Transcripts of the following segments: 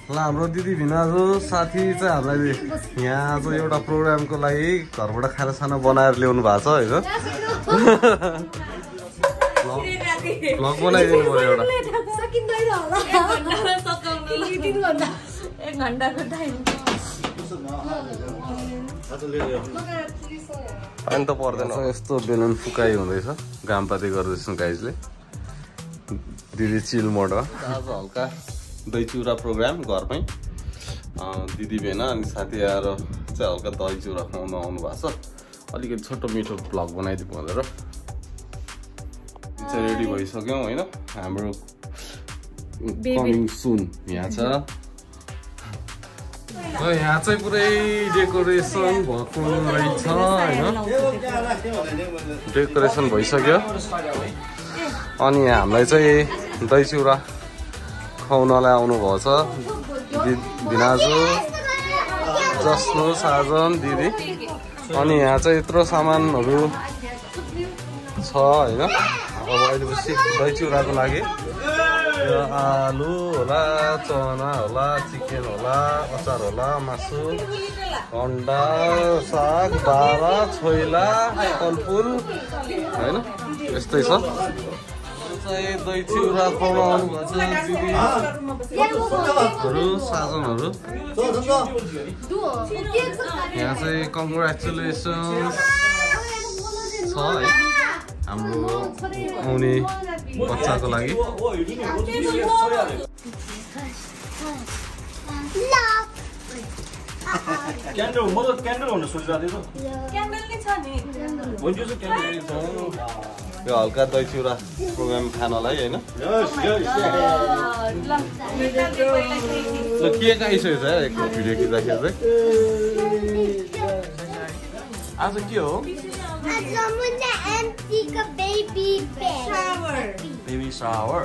ल हाम्रो दिदी भिनाजु साथी चाहिँ हामीलाई यहाँ चाहिँ एउटा प्रोग्रामको लागि घरबाट खानासाना बनाएर ल्याउनु भएको छ होइन भ्लग बनाइदिनु पर्यो एउटा पानी त पर्दैन यस्तो बेलुन फुकाइ हुँदैछ घामपाती गर्दैछन् गाइजले दिदी चिल मोड हो आज हल्का दही चिउरा प्रोग्राम घरमै दिदी भेना अनि साथी आएर चाहिँ हल्का दही चिउरा खुवाउन आउनु भएको छ अलिकति छोटो मिठो भ्लग बनाइदिउँ भनेर चाहिँ रेडी भइसक्यौँ होइन हाम्रो कमिङ सुन यहाँ छ यहाँ चाहिँ पुरै डेकोरेसन भएको रहेछ होइन डेकोरेसन भइसक्यो अनि हामीलाई चाहिँ दही चिउरा खुवाउनलाई आउनुभएको छ भिनाजु जस्नु साजन दिदी अनि यहाँ चाहिँ यत्रो सामानहरू छ होइन अब अहिले पछि दही चिउराको लागि आलु होला चना होला चिकन होला अचार होला मासु अन्डा साग दावा छोइला फलफुल होइन यस्तै छ दही चिउरा खुवाउन आउनुभएको छ दिदीहरू साजनहरू यहाँ चाहिँ कङ्ग्रेचुलेसन्स छ है हाम्रो आउने बच्चाको लागि क्यान्डल म त क्यान्डल हुन सोचिरहेको थिएँ क्यान्डल नै छ नि भन्छु क्यान्डल छ यो हल्का दही चिउरा प्रोग्राम खानलाई होइन ल के आइसकेको छ एक भिडियो खिच्दाखेरि चाहिँ आज के हो बेबी सावर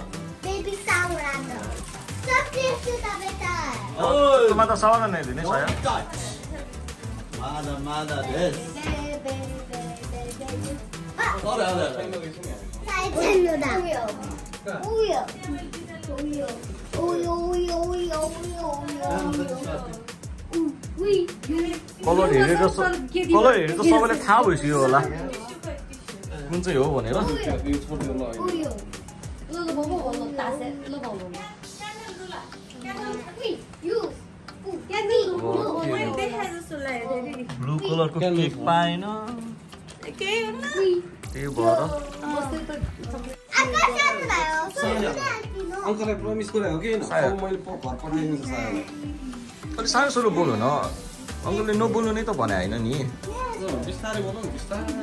तुम्हारा सावर नहीं देने शायद मादा देश कलर हेरेर सबैले थाहा भइसक्यो होला कुन चाहिँ हो भनेर ब्लू कलर को केक पाएन त्यही भएर अङ्कललाई प्रमिस गरेको कि मैले घर पठाइदिन्छु सायद अलि सानो सानो बोल्नु न अङ्कलले नबोल्नु नै त भने होइन नि बिस्तारै बोल्नु बिस्तारै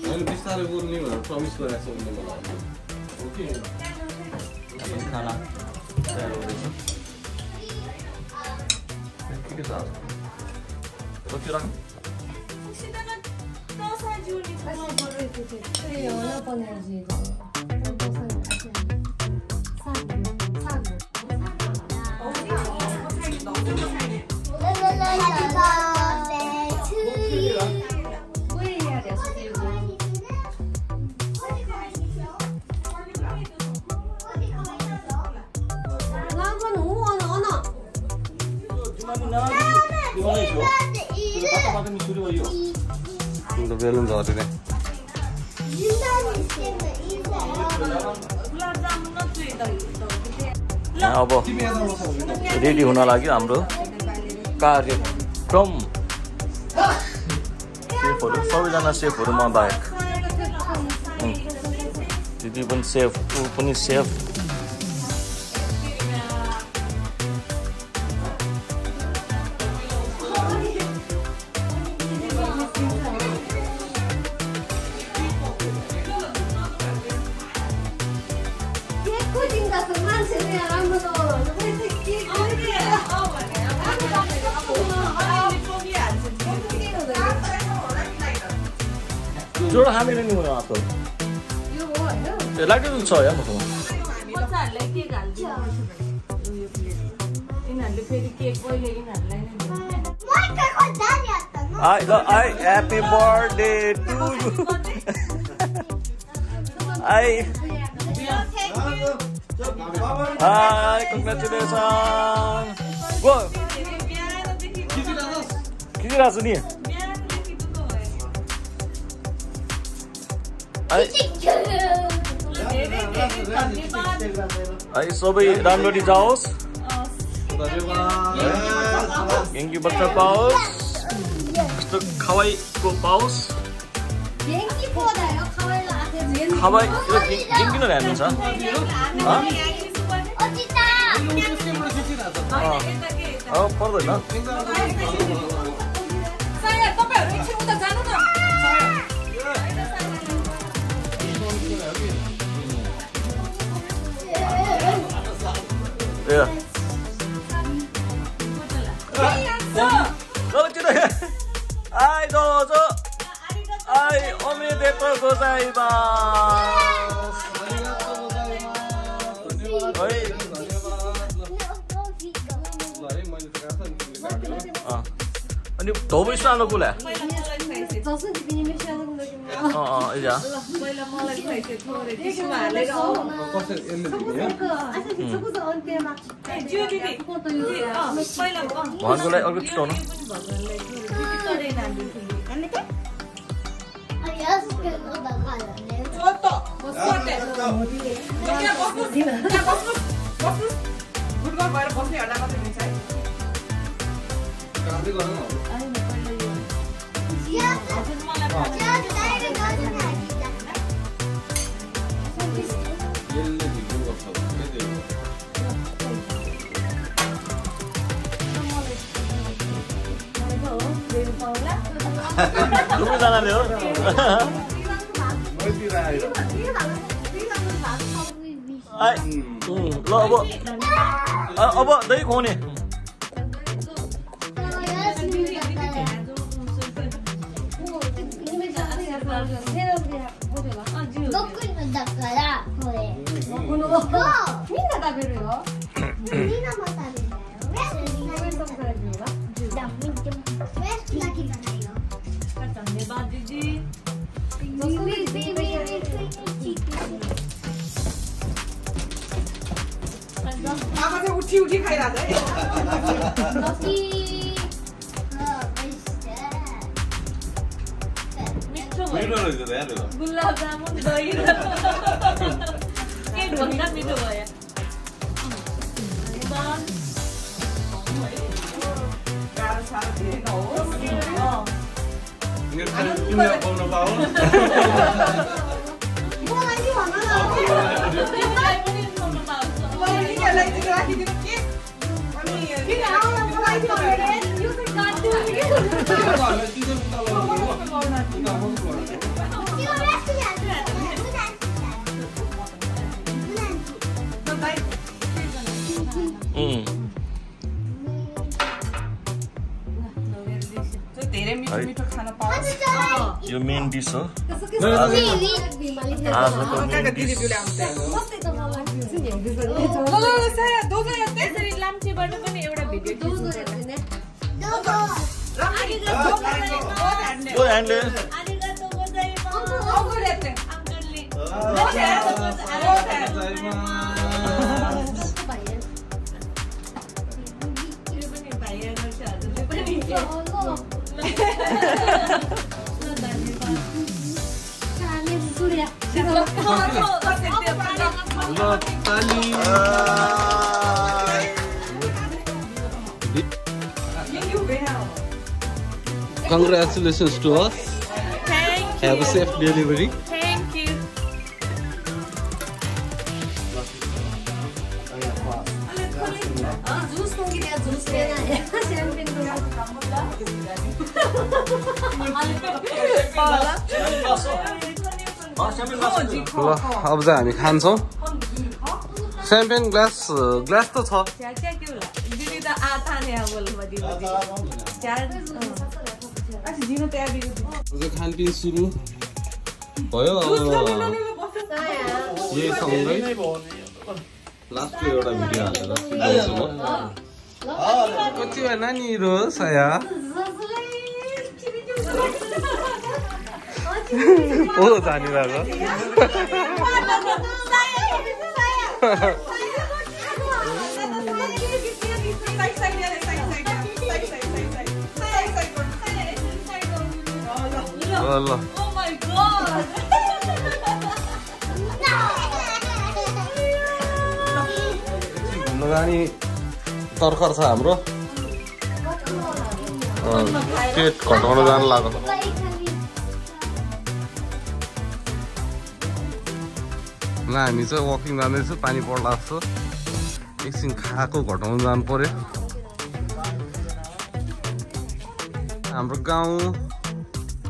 मैले बिस्तारै बोल्ने भनेर प्रमिस गरेको छु मलाई ओके खाना तयार हुँदैछ के छ कति राख बेलुन झरिने अब रेडी हुन लाग्यो हाम्रो कार्यक्रम सेफहरू सबैजना सेफहरूमा बाहेक दिदी पनि सेफ ऊ पनि सेफ जोडो हामीले नि हुन आएको त्यो लाग्यो छ या मसँग बच्चाहरुलाई केक हाल्छ यिनीहरुले फेरि केक पहिले यिनीहरुलाई नै Happy birthday to you. Congratulations. Go. खिचिरहेको नि सबै राम्ररी जाओस् गेङ्गी बच्चा पाओस् यस्तो खवाईको पाओस् खवाई किन हेर्नु छ पर्दैन Ai dozo. Ai omedetou gozaimasu. अनि धोबै सानो कुरा पहिला मलाई खाइथे थोरै त्यसमा हालेर भनको लागि अर्को छिटो दुवैजनाले हो ल अब दही खुवाउने उठी खाइरहेको गुलाब जामुन दही के भन्दा मिठो भयो यो मेन डिस हो लाम्चीबाट पनि एउटा video Congratulations to us. Thank you. Have a safe delivery. Thank you. ल अब चाहिँ हामी खान्छौँ स्याम्पेन ग्लास त छ खानपिन सुरु भयो यही सँगै लास्टको एउटा भिडियो हालेर कति भयो नानीहरू साया ओ जानी भएको ल घुम्न जाने तर्खर छ हाम्रो पेट घटाउन जानु लाग्यो ल हामी चाहिँ वकिङ जाँदैछु पानी पर्ला जस्तो एकछिन खाएको घटाउन जानु पर्यो हाम्रो गाउँ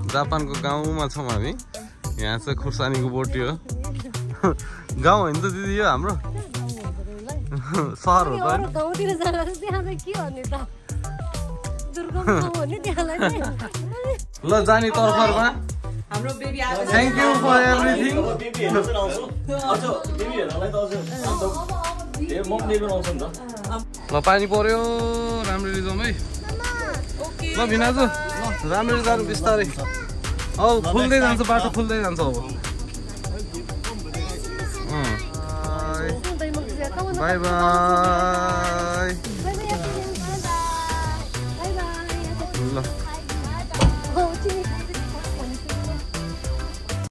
जापानको गाउँमा छौँ हामी यहाँ चाहिँ खुर्सानीको बोटी हो गाउँ होइन त दिदी यो हाम्रो सहर हो त ल जाने तर्फरमा हाम्रो बेबी आज थ्याङ्क यू फर एभ्रिथिङ ल पानी पर्यो राम्ररी जाउँ है ल भिनाजु राम्ररी जानु बिस्तारै औ खुल्दै जान्छ बाटो खुल्दै जान्छ अब बाई बाई